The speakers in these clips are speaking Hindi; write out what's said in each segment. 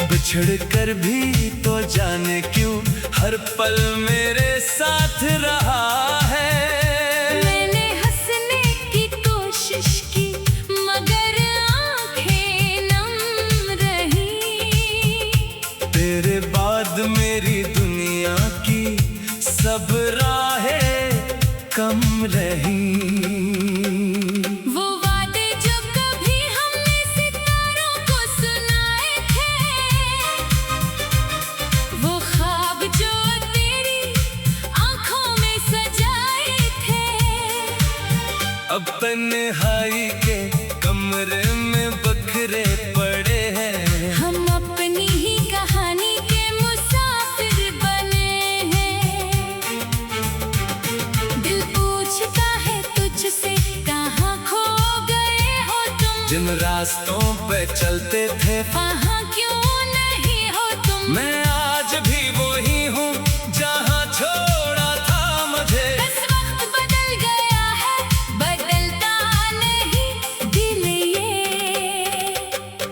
बिछड़ कर भी तो जाने क्यों हर पल मेरे साथ रहा है। मैंने हंसने की कोशिश की मगर आंखें नम रही। तेरे बाद मेरी दुनिया की सब राहें कम रही। अब तन्हाई के कमरे में बखरे पड़े हैं। हम अपनी ही कहानी के मुसाफिर बने हैं। दिल पूछता है तुझसे कहाँ खो गए हो तुम। जिन रास्तों पे चलते थे वहाँ क्यों नहीं हो तुम। मैं आज भी वही हूँ जहाँ छोड़ा था मुझे। बस वक्त बदल गया है, बदलता नहीं दिल ये।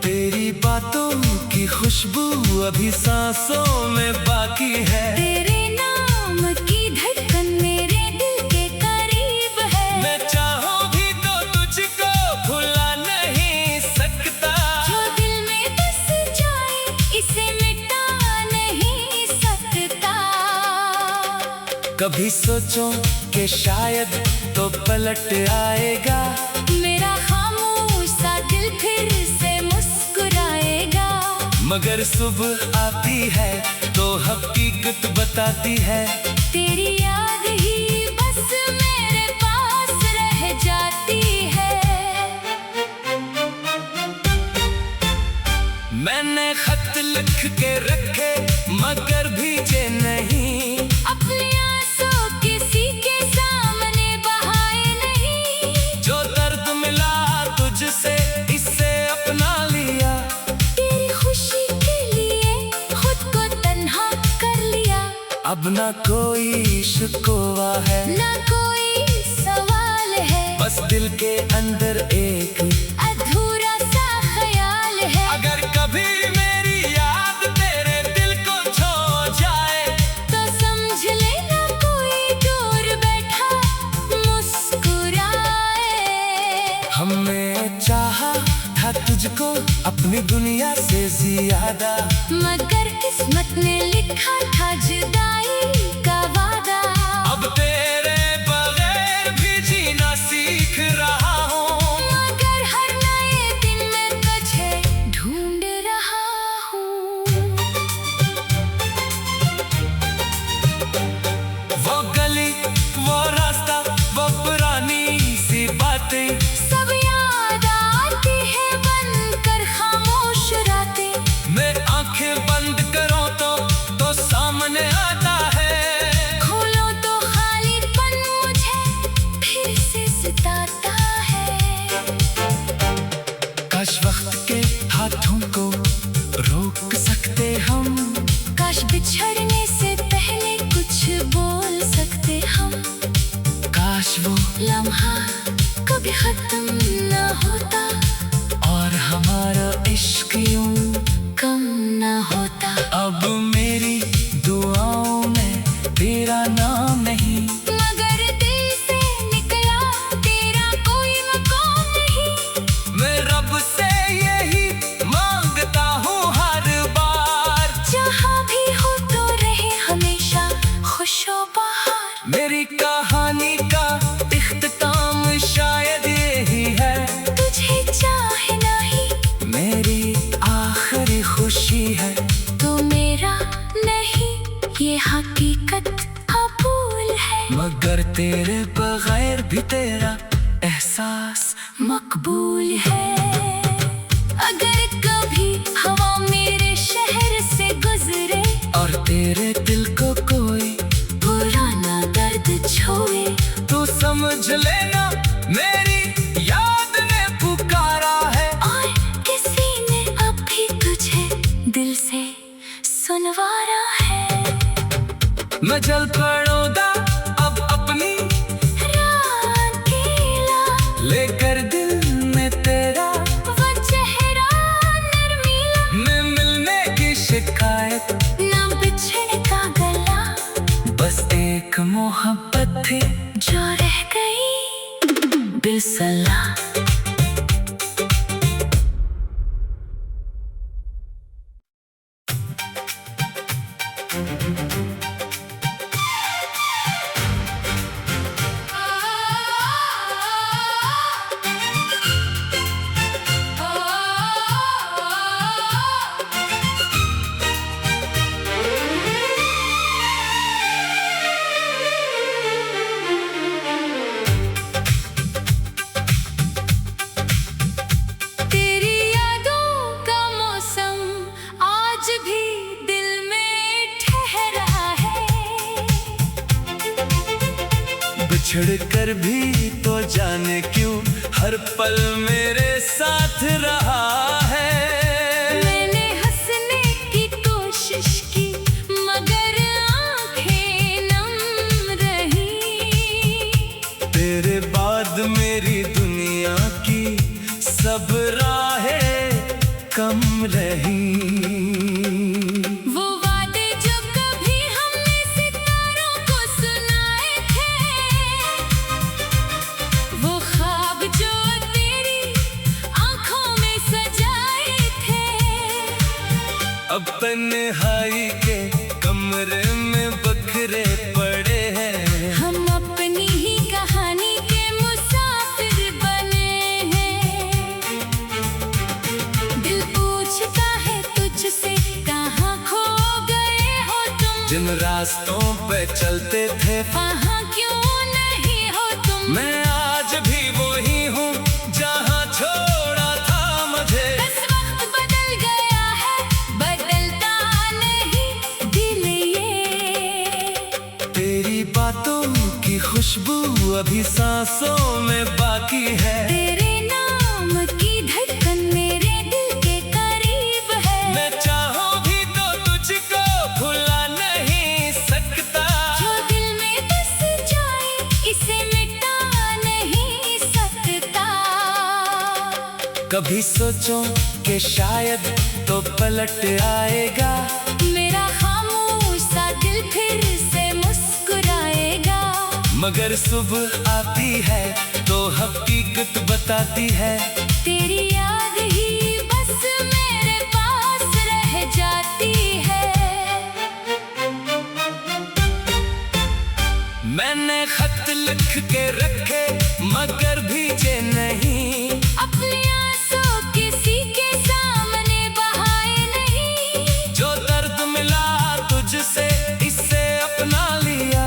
तेरी बातों की खुशबू अभी सांसों में बाकी है। तेरे नाम की धड़कन मेरे दिल के करीब है। मैं चाहूं भी तो तुझको भुला नहीं सकता। जो दिल में बस जाए इसे मिटा नहीं सकता। कभी सोचो कि शायद तो पलट आएगा। मेरा खामोश सा दिल फिर से मुस्कुराएगा। मगर सुबह आती है तो हकीकत बताती है। तेरी याद ही बस मेरे पास रह जाती है। मैंने खत लिख के रखे मगर भीजे नहीं। अपने आंसू किसी के सामने बहाए नहीं। जो दर्द मिला तुझसे इससे अपना लिया। तेरी खुशी के लिए खुद को तन्हा कर लिया। अब ना कोई शिकवा है ना कोई सवाल है। बस दिल के अंदर एक अधूरा सा ख्याल है। अगर कभी मेरी याद तेरे दिल को छू जाए तो समझ लेना कोई दूर बैठा मुस्कुराए। हमने चाहा था तुझको अपनी दुनिया से ज्यादा। मगर किस्मत ने लिखा था जुदाई का वादा। अब तेरे बगैर भी जीना सीख रहा हूँ। मगर हर नए दिन में तुझे ढूंढ रहा हूँ। वो गली वो रास्ता वो पुरानी सी बातें सब याद आती है बनकर खामोश रातें। मैं आंखें बंद करूं तो सामने आता है। खोलो तो खालीपन मुझे फिर से सताता है। काश वक्त के हाथों को रोक सकते हम। काश बिछड़ने से पहले कुछ बोल सकते हम। काश वो लम्हा कभी खत्म न होता और हमारा इश्क यूं कम न होता। अब मेरी दुआओं में तेरा नाम नहीं। मगर दिल से निकला तेरा कोई मकाम नहीं। मैं रब से यही मांगता हूँ हर बार। जहाँ भी हो तो रहे हमेशा खुशो बहार। मेरी कहानी का इख्तिताम शायद यही है। तुझे चाहे नहीं मेरी आखिरी खुशी है। तो मेरा नहीं ये हकीकत कबूल है। मगर तेरे बगैर भी तेरा एहसास मकबूल है। अगर कभी हवा मेरे शहर से गुजरे और तेरे दिल को कोई पुराना दर्द छोए, तू समझ लेना मेरी याद ने पुकारा है। और किसी ने अभी तुझे दिल से सुनवारा है। मैं जल पड़ूंगा अब अपनी रागीला, लेकर दिल में तेरा वो चेहरा नर्मीला। मैं मिलने की शिकायत, ना बिछड़ने का गला, बस एक मोहब्बत थी जो रह गई बिसला। तेरी यादों का मौसम आज भी दिल में ठहरा है। बिछड़ कर भी तो जाने क्यों हर पल मेरे साथ रहा है। मैंने हंसने की कोशिश की मगर आंखें नम रही। तेरे बाद मेरी दुनिया की सब राहें कम रही। वो वादे जो कभी हमने सितारों को सुनाए थे, वो ख्वाब जो तेरी आंखों में सजाए थे, अब तन्हाई के कमरे में बखरे पड़े हैं। हम अपनी ही कहानी के मुसाफिर बने हैं। दिल पूछता है तुझसे कहाँ खो गए हो तुम, जिन रास्तों पे चलते थे वहाँ क्यों नहीं हो तुम। मैं आज भी वही हूँ जहाँ छोड़ा था मुझे। बस वक्त बदल गया है, बदलता नहीं दिल ये। तेरी बातों की खुशबू अभी सांसों में बाकी है। तेरे नाम की धड़कन मेरे दिल के करीब है। मैं चाहूँ भी तो तुझको भुला नहीं सकता। जो दिल में बस जाए इसे मिटा नहीं सकता। कभी सोचो कि शायद तो पलट आएगा, मेरा खामोश सा दिल फिर से मुस्कुराएगा। मगर सुबह आती है तो हकीकत बताती है। तेरी याद ही बस मेरे पास रह जाती है। मैंने खत लिख के रखे मगर भीजे नहीं। अपने आंसू किसी के सामने बहाए नहीं। जो दर्द मिला तुझसे इससे अपना लिया।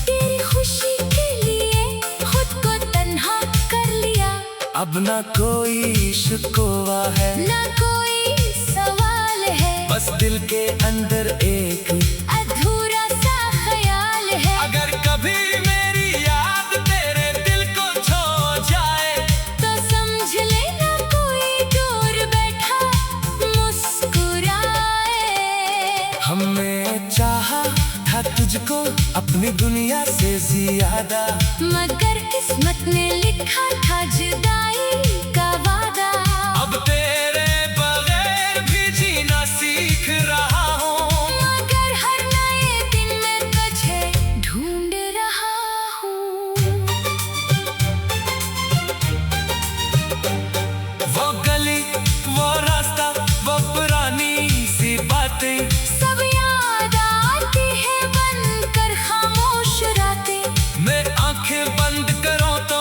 तेरी खुशी के लिए खुद को तन्हा कर लिया। अब ना कोई शिकवा है, ना कोई सवाल है, बस दिल के अंदर एक अधूरा सा ख्याल है। अगर कभी मेरी याद तेरे दिल को छू जाए, तो समझ लेना कोई दूर बैठा मुस्कुराए। हमने चाहा था तुझको अपनी दुनिया से ज्यादा, मगर किस्मत ने लिखा था जुदाई का वादा। अब तेरे बगैर भी जीना सीख रहा हूँ। मगर हर नए दिन में तुझे ढूंढ रहा हूँ। वो गली वो रास्ता वो पुरानी सी बातें सब याद आती है बनकर खामोश रातें। मैं आंखें बंद करूं तो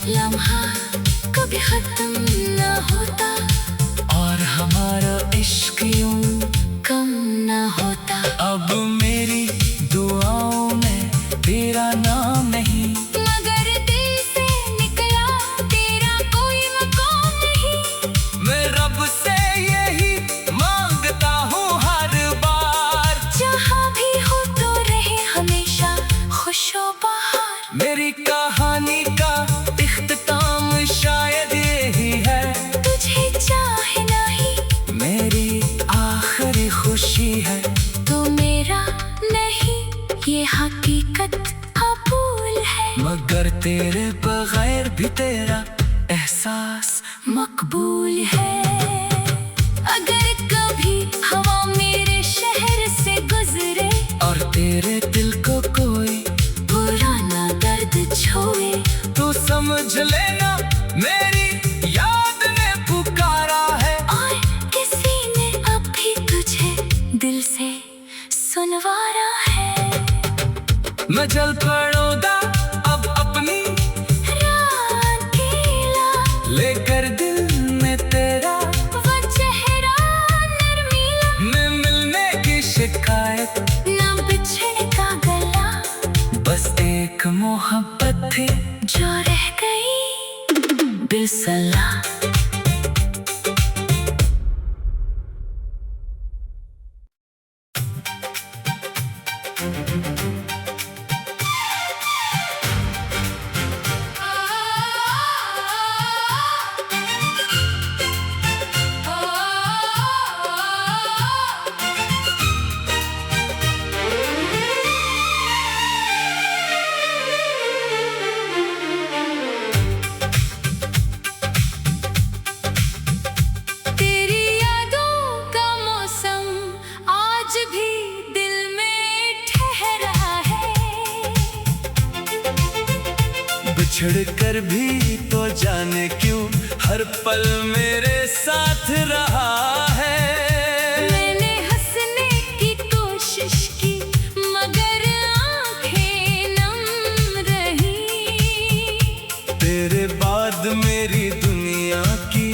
लम्हा कभी खत्म न होता, और हमारा इश्क यूं कम न होता। अब मेरी दुआओं में तेरा नाम नहीं, मगर दिल से निकला तेरा कोई मकाम नहीं। मैं रब से यही मांगता हूँ हर बार, जहाँ भी हो तो रहे हमेशा खुशो बहार। मेरी कहानी का इख्तिताम शायद यही है, तुझे चाहे नहीं मेरी आखिरी खुशी है। तो मेरा नहीं ये हकीकत कबूल है, मगर तेरे बगैर भी तेरा एहसास मकबूल है। अगर कभी हवा मेरे शहर से गुजरे और तेरे दिल को कोई पुराना दर्द छोड़े, तू समझ लेना मेरी याद ने पुकारा है। और किसी ने अब भी तुझे दिल से सुनवारा है। मैं जल पड़ोदा अब अपनी रात गीला लेकर दिल में तेरा, वो चेहरा नरमीला, मैं मिलने की शिकायत, ना बिछड़ने का गला, बस एक मोहब्बत थी जो रह गई बिसला। तेरी यादों का मौसम आज भी दिल में ठहरा है। बिछड़ कर भी तो जाने क्यों हर पल मेरे साथ रहा है। मैंने हंसने की कोशिश की मगर आंखें नम रही। तेरे बाद मेरी दुनिया की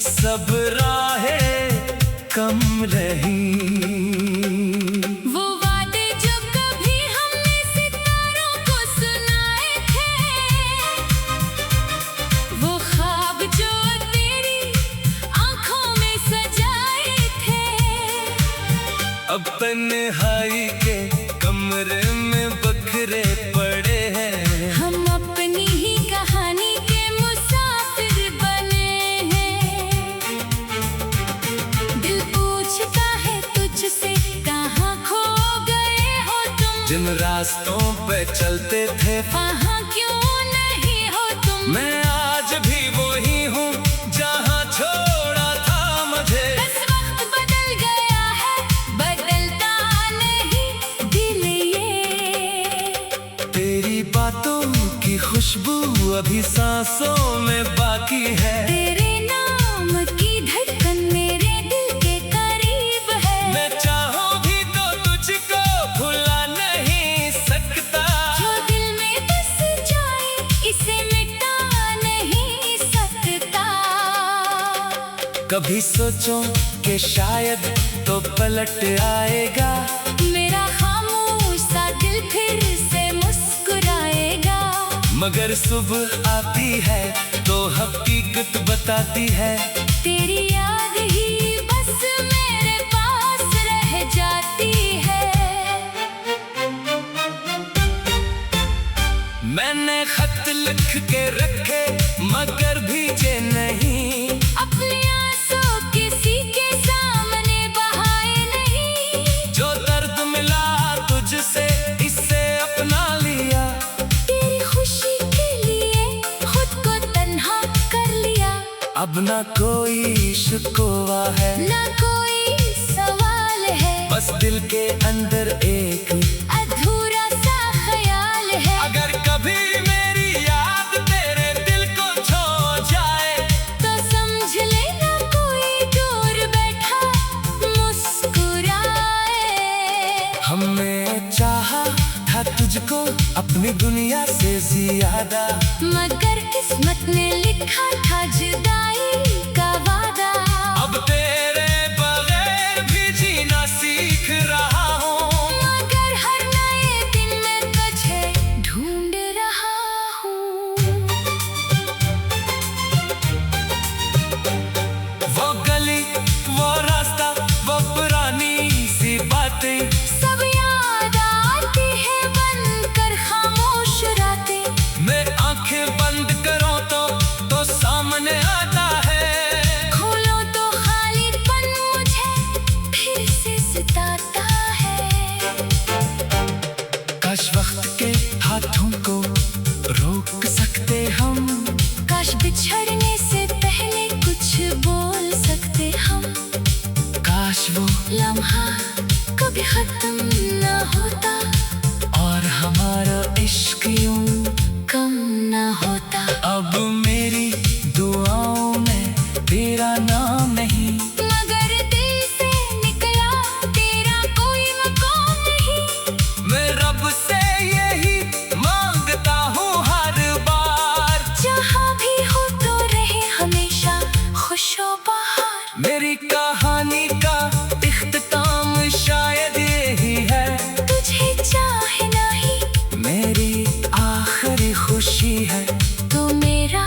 सब राहें कम रही। वो वादे जो कभी हमने सितारों को सुनाए थे, वो ख्वाब जो तेरी आंखों में सजाए थे, अब तन्हाई के कमरे में बखरे पड़े हैं। हम अपनी ही कहानी के मुसाफिर बने हैं। दिल पूछता है तुझसे कहाँ खो गए हो तुम, जिन रास्तों पे चलते थे वहाँ क्यों नहीं हो तुम। मैं आज भी वही हूँ जहाँ छोड़ा था मुझे। बस वक्त बदल गया है, बदलता नहीं दिल ये। तेरी बातों की खुशबू अभी सांसों में बाकी है। तेरे नाम की धड़कन मेरे दिल के करीब है। मैं चाहूँ भी तो तुझको भुला नहीं सकता, जो दिल में बस जाए इसे मिटा नहीं सकता। कभी सोचो कि शायद तो पलट आएगा, मेरा खामोश सा दिल फिर से मुस्कुराएगा। मगर सुबह आती है तो हकीकत बताती है। तेरी याद ही बस मेरे पास रह जाती है। मैंने खत लिख के रखे मगर भीजे नहीं, अपने आंसू किसी के सामने बहाए नहीं। जो दर्द मिला तुझसे इससे अपना लिया। तेरी खुशी के लिए खुद को तन्हा कर लिया। अब ना कोई शिकवा है ना कोई सवाल है, बस दिल के अंदर एक अधूरा सा ख्याल है। अगर कभी मेरी याद तेरे दिल को छू जाए तो समझ लेना कोई दूर बैठा मुस्कुराए। हमने चाहा था तुझको अपनी दुनिया से ज्यादा, मगर किस किस्मत ने लिखा था जुदाई का वादा। अब तेरे बगैर भी जीना सीख रहा हूँ, मगर हर नए दिन में तुझे ढूंढ रहा हूँ। वो गली, वो रास्ता, वो पुरानी सी बातें सब याद आती है बनकर खामोश रातें। मैं आंखें बंद करूं तो सामने आता है। खोलो तो खालीपन मुझे फिर से सताता है। काश वक्त के हाथों को रोक सकते हम, काश बिछड़ने से पहले कुछ बोल सकते हम। काश वो लम्हा कभी खत्म न होता और हमारा इश्क यूं कम न होता। अब मेरी दुआओं में तेरा नाम नहीं, मगर दिल से निकला तेरा कोई मकाम नहीं। मैं रब से यही मांगता हूँ हर बार, जहाँ भी हो तो रहे हमेशा खुशो बहार। मेरी कहानी का इख्तिताम शायद यही है, तुझे चाहे नहीं मेरी आखिरी खुशी है। तो मेरा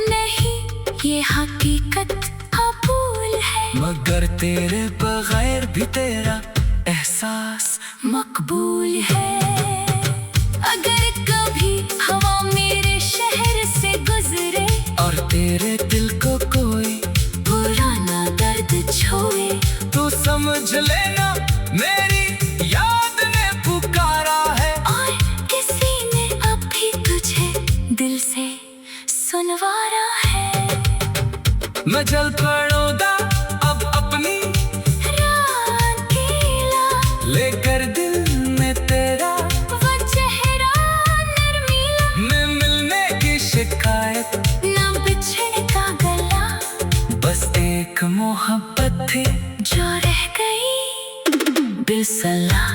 नहीं ये हकीकत कबूल है, मगर तेरे बगैर भी तेरा एहसास मकबूल है। अगर कभी हवा मेरे शहर से गुजरे और तेरे दिल को कोई पुराना दर्द छोए, तू समझ लेना मेरी याद ने पुकारा है। और किसी ने अभी तुझे दिल से सुनवारा है। मैं जल पड़ूंगा अब अपनी रात अकेला, लेकर दिल में तेरा वो चेहरा नरमीला। मैं मिलने की शिकायत, ना बिछड़ने का गला, बस एक मोहब्बत थी जो रह गई बिसला।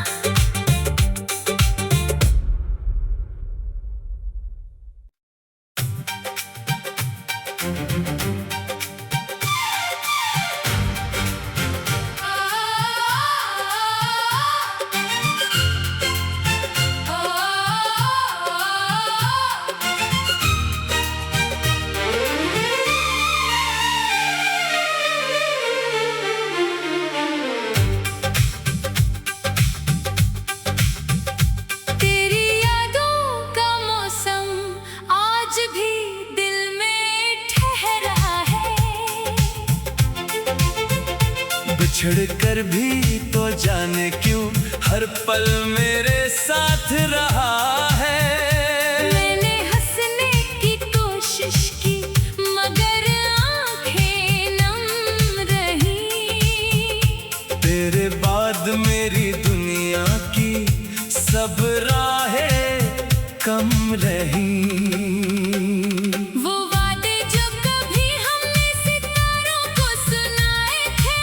तेरी यादों का मौसम आज भी दिल में ठहरा है। बिछड़ कर भी तो जाने क्यों हर पल मेरे साथ रहा है। मैंने हंसने की कोशिश की मगर आंखें नम रही। तेरे बाद मेरी दुनिया की सब राहें कम रही। वो वादे जो कभी हमने सितारों को सुनाए थे,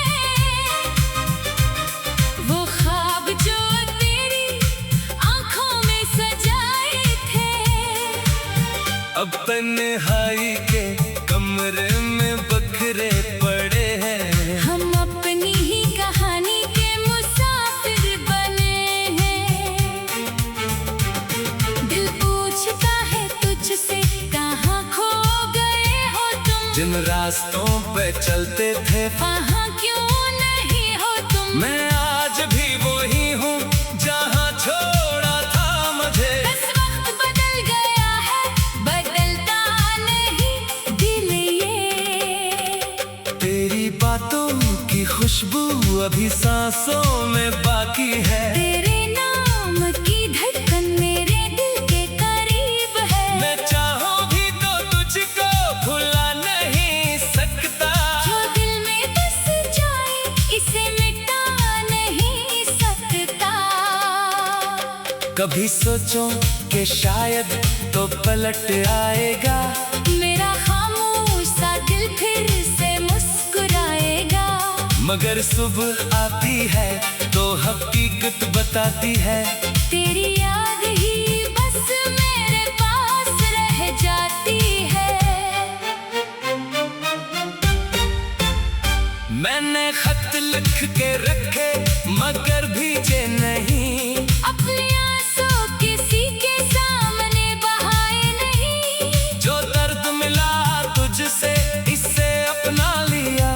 वो ख्वाब जो तेरी आंखों में सजाए थे, अब तन्हाई के कमरे में बखरे पड़े हैं। हम अपनी ही कहानी के मुसाफिर बने हैं। दिल पूछता है तुझसे कहाँ खो गए हो तुम, जिन रास्तों पे चलते थे वहाँ क्यों नहीं हो तुम। मैं आज भी वही हूँ जहाँ छोड़ा था मुझे। बस वक्त बदल गया है, बदलता नहीं दिल ये। तेरी बातों की खुशबू अभी सांसों में बाकी है। तेरे नाम की धड़कन मेरे दिल के करीब है। मैं चाहूँ भी तो तुझको भुला नहीं सकता। जो दिल में बस जाए इसे मिटा नहीं सकता। कभी सोचो कि शायद तो पलट आएगा, मेरा खामोश सा दिल फिर से मुस्कुराएगा। मगर सुबह आती है तो हकीकत बताती है। तेरी याद ही बस मेरे पास रह जाती है। के रखे मगर भीजे नहीं। अपने आंसू किसी के सामने बहाए नहीं। जो दर्द मिला तुझसे इससे अपना लिया।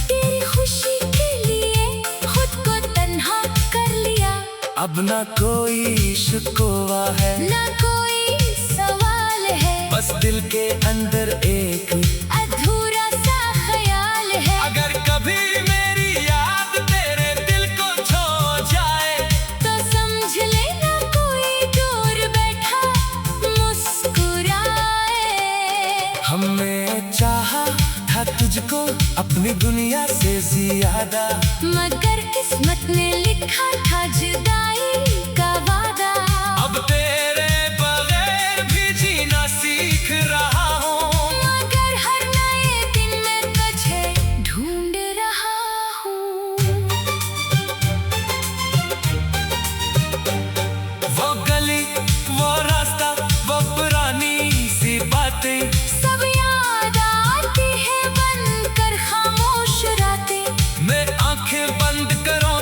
तेरी खुशी के लिए खुद को तन्हा कर लिया। अब ना कोई शिकवा है ना कोई सवाल है, बस दिल के अंदर एक अधूरा सा ख्याल है। अगर कभी मेरी याद तेरे दिल को छू जाए तो समझ लेना कोई दूर बैठा मुस्कुराए। हमने चाहा था तुझको अपनी दुनिया से ज्यादा, मगर किस्मत ने लिखा था जुदाई का वादा। अब तेरे बगैर भी जीना सीख रहा हूँ। मगर हर नए दिन में तुझे ढूंढ रहा हूँ। वो गली वो रास्ता वो पुरानी सी बातें सब याद आती है बनकर खामोश रातें। मैं आंखें बंद करूं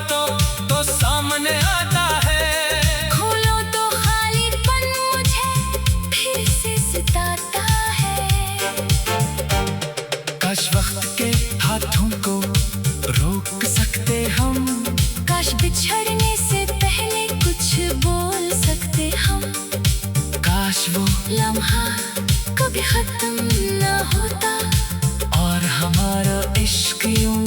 तो सामने आता है। खोलो तो खालीपन मुझे फिर से सताता है। काश वक्त के हाथों को रोक सकते हम। काश बिछड़ने से पहले कुछ बोल सकते हम। काश वो लम्हा कभी खत्म न होता और हमारा इश्क यूं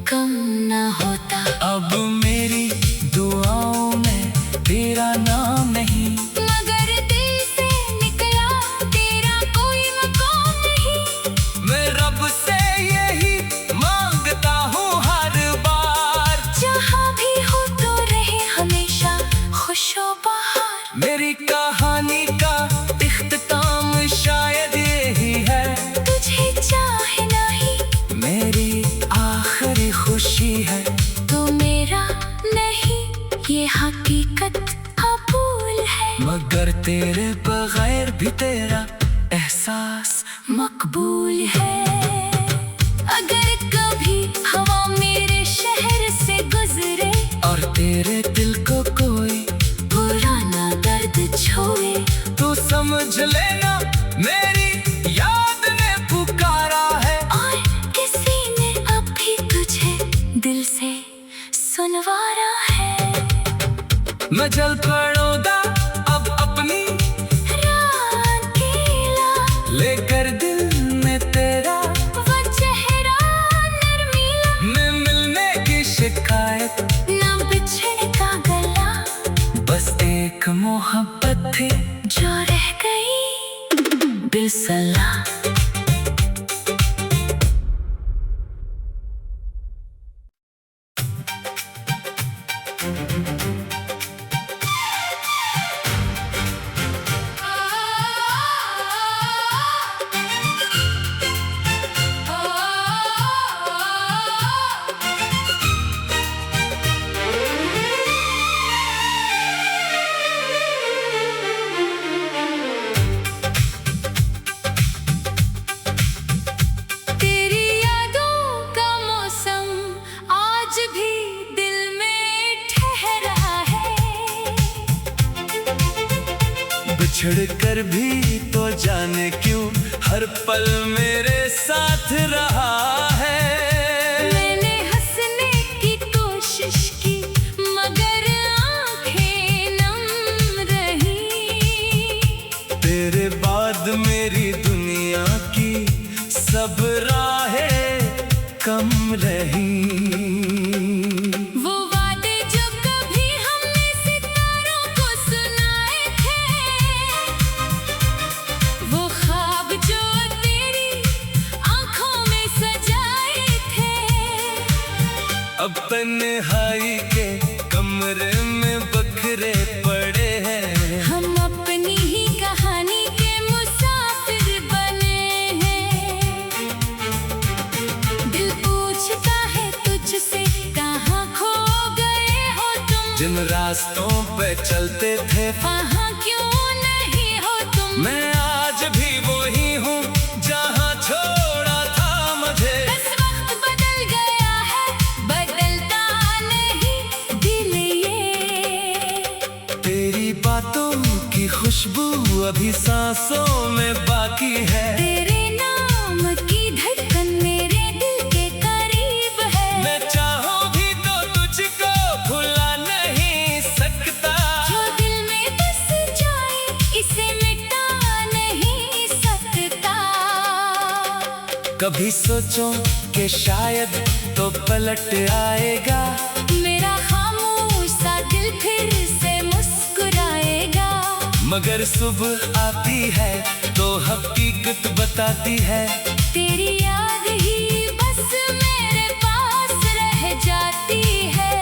कम न होता। अब मेरी दुआओं में तेरा नाम नहीं। मगर दिल से निकला तेरा कोई मकाम नहीं। मैं रब से यही मांगता हूँ हर बार। जहाँ भी हो तो रहे हमेशा खुशो बहार। मेरी कहानी का इख्तिताम शायद यही है। तुझे चाहे नहीं मेरी आखिरी खुशी है। तो मेरा नहीं ये हकीकत कबूल है। मगर तेरे बगैर भी तेरा एहसास मकबूल है। अगर कभी हवा मेरे शहर से गुजरे और तेरे दिल को कोई पुराना दर्द छोए, तू समझ लेना मेरी याद ने पुकारा है। और किसी ने अभी तुझे दिल से सुनवारा है। मैं जल पड़ूंगा अब अपनी अकेला लेकर दिल में तेरा वो चेहरा नर्मीला। मैं मिलने की शिकायत ना बिछड़ने का गला, बस एक मोहब्बत थी जो रह गई बिसला। तेरी यादों का मौसम आज भी दिल में ठहरा है। बिछड़ कर भी तो जाने क्यों हर पल मेरे साथ रहा है। मैंने हंसने की कोशिश की मगर आंखें नम रही। तेरे बाद मेरी दुनिया की सब राहें कम रही। वो वादे जो कभी हमने सितारों को सुनाए थे, वो ख्वाब जो तेरी आंखों में सजाए थे। अब तन्हाई के कमरे में बखरे पड़े हैं। हम अपनी ही कहानी के मुसाफिर बने हैं। दिल पूछता है तुझसे कहाँ खो गए हो तुम। जिन रास्तों पे चलते थे वहाँ क्यों नहीं हो तुम। मैं आज भी वही हूँ जहाँ छोड़ा था मुझे। बस वक्त बदल गया है, बदलता खुशबू अभी सांसों में बाकी है। तेरे नाम की धड़कन मेरे दिल के करीब है। मैं चाहूं भी तो तुझको भुला नहीं सकता। जो दिल में बस जाए इसे मिटा नहीं सकता। कभी सोचो कि शायद तो पलट आएगा। मेरा खामोश सा दिल फिर से मुस्कुराएगा। मगर सुबह आती है तो हकीकत बताती है। तेरी याद ही बस मेरे पास रह जाती है।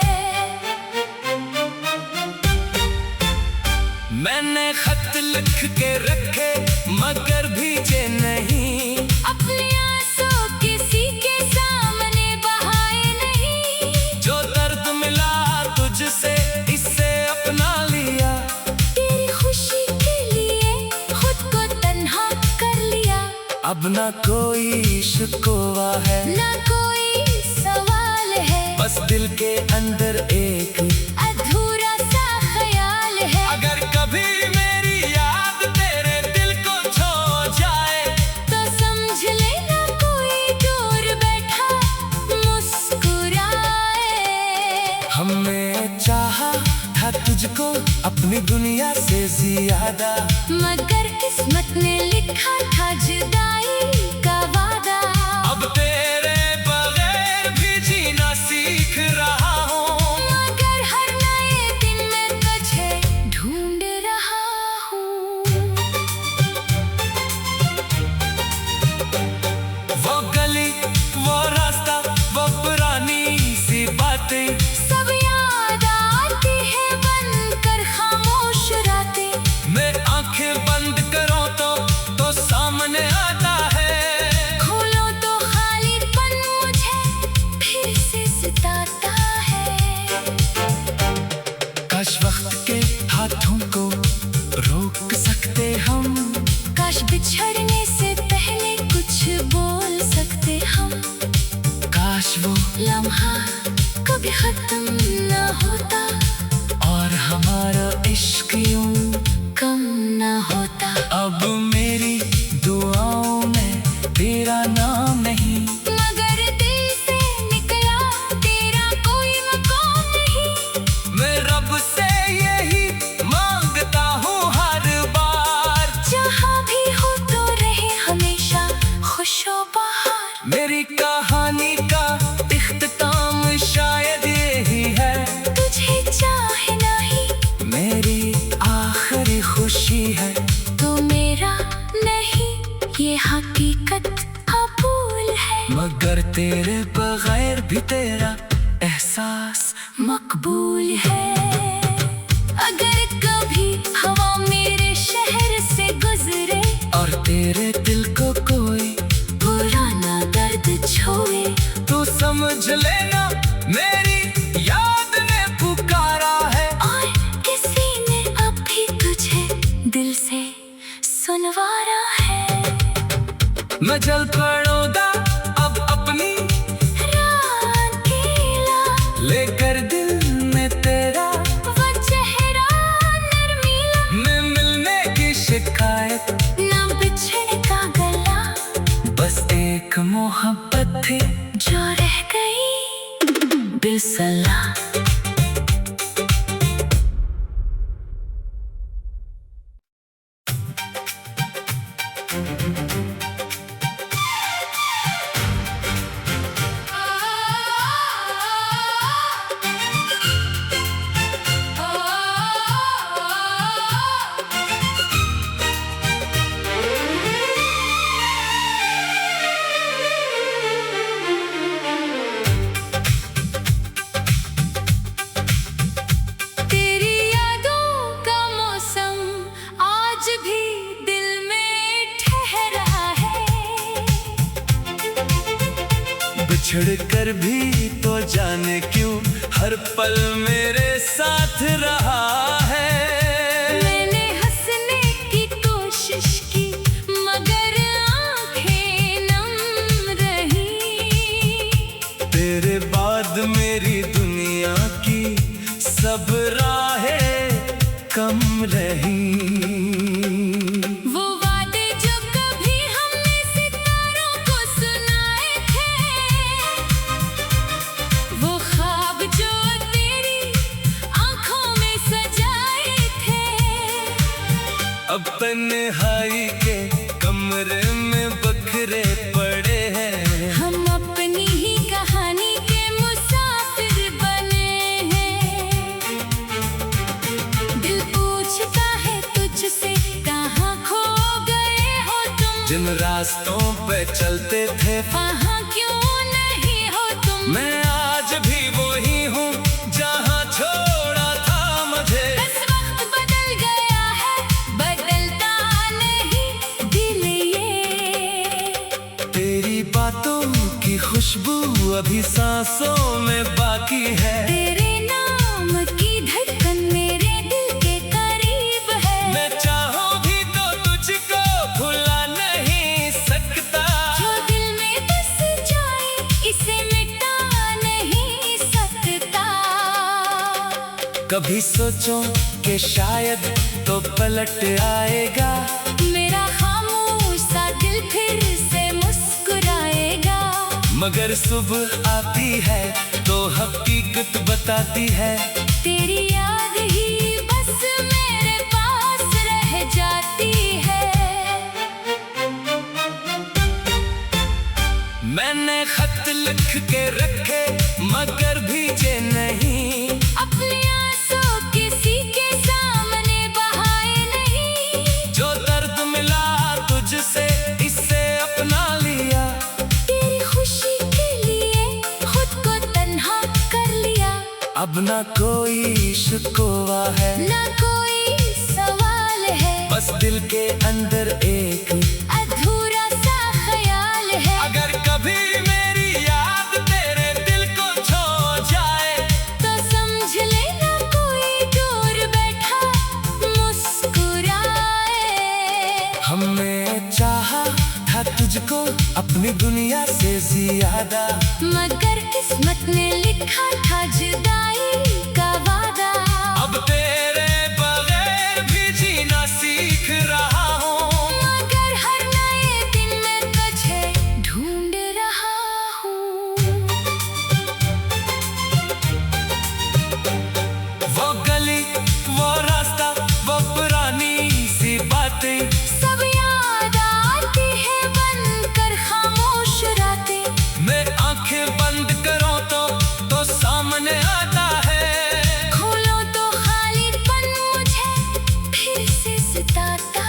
मैंने खत लिख के रखे मगर भेजे नहीं। अपने आंसू किसी के सामने बहाए नहीं। जो दर्द मिला तुझसे इससे अपना लिया। तेरी खुशी के लिए खुद को तन्हा कर लिया। अब ना कोई शिकवा है ना कोई सवाल है। बस दिल के अंदर एक अधूरा सा ख्याल है। अगर कभी मेरी याद तेरे दिल को छू जाए तो समझ लेना कोई दूर बैठा मुस्कुराए। हमने चाहा था तुझको अपनी दुनिया से ज्यादा। मगर किस्मत ने लिखा था जुदाई का वादा। अब तेरे बगैर भी जीना सीख रहा हूँ। मगर हर नए दिन में तुझे ढूंढ रहा हूँ। वो गली वो रास्ता वो पुरानी सी बातें सब याद आती है बनकर खामोश रातें। मैं आंखें बंद करूं तो सामने आता है। खोलो तो खालीपन मुझे फिर से सताता है। काश वक्त के हाथों को रोक सकते हम। काश बिछड़ने से पहले कुछ बोल सकते हम। काश वो लम्हा कभी खत्म न होता। और हमारा इश्क यूं कम न होता। अब मेरी दुआओं में तेरा नाम नहीं। मगर दिल से निकला तेरा कोई मकाम नहीं। मैं रब से यही मांगता हूँ हर बार। जहाँ भी हो तो रहे हमेशा खुशो बहार। मेरी कहानी का इख्तिताम शायद यही है। तुझे चाहे नहीं मेरी आखिरी खुशी है। तो मेरा नहीं ये हकीकत कबूल है। मगर तेरे बगैर भी तेरा एहसास मकबूल है। अगर कभी हवा मेरे शहर से गुजरे और तेरे दिल को कोई पुराना दर्द छोए तो समझ लेना मेरी याद ने पुकारा है। और किसी ने अभी तुझे दिल से सुनवारा है। मैं जल पड़ूंगा अब अपनी रांगीला लेकर दिल में तेरा वो चेहरा नरमीला। मैं मिलने की शिकायत ना बिछड़ने का गला बस एक मोहब्बत थी जो रह गई बिसला। तेरी यादों का मौसम आज भी दिल में ठहरा है। बिछड़ कर भी तो जाने क्यों हर पल मेरे साथ रहा है। मैंने हंसने की कोशिश की मगर आंखें नम रही। तेरे बाद मेरी दुनिया की सब राहें कम तुम रही। वो वादे जो कभी हमने सितारों को सुनाए थे, वो ख्वाब जो तेरी आंखों में सजाए थे, अब तन्हाई के कमरे में बखरे पड़े हैं। हम अपनी ही कहानी के मुसाफिर बने हैं। दिल पूछता है तुझसे कहाँ खो गए हो तुम, जिन रास्तों पे चलते थे वहाँ क्यों नहीं हो तुम। मैं आज भी वही हूँ जहाँ छोड़ा था मुझे। बस वक्त बदल गया है, बदलता नहीं दिल ये। तेरी बातों की खुशबू अभी सांसों में बाकी है। तेरे नाम की धड़कन मेरे दिल के करीब है। मैं चाहूँ भी तो तुझको भुला नहीं सकता। जो दिल में बस जाए इसे मिटा नहीं सकता। कभी सोचो कि शायद तो पलट आएगा, मेरा खामोश सा दिल फिर से मुस्कुराएगा। मगर सुबह आती है तो हकीकत बताती है। तेरी याद ही बस मेरे पास रह जाती है। मैंने खत लिख के रखे मगर भीजे नहीं, अपने आंसू किसी के सामने बहाए नहीं। जो दर्द मिला तुझसे इससे अपना लिया। तेरी खुशी के लिए खुद को तन्हा कर लिया। अब ना कोई शिकवा है ना कोई सवाल है, बस दिल के अंदर एक। अधूरा सा ख्याल है। अगर कभी मेरी याद तेरे दिल को छू जाए तो समझ लेना कोई दूर बैठा मुस्कुराए। हमने चाहा था तुझको अपनी दुनिया से ज्यादा, मगर किस्मत ने लिखा था जुदाई का वादा। अब तेरे बगैर भी जीना सीख रहा हूँ। मगर हर नए दिन में तुझे ढूंढ रहा हूँ। वो गली वो रास्ता वो पुरानी सी बातें सब याद आती है बनकर खामोश रातें। मैं आंखें बंद करूं तो सामने आता है। खोलो तो खालीपन मुझे फिर से सताता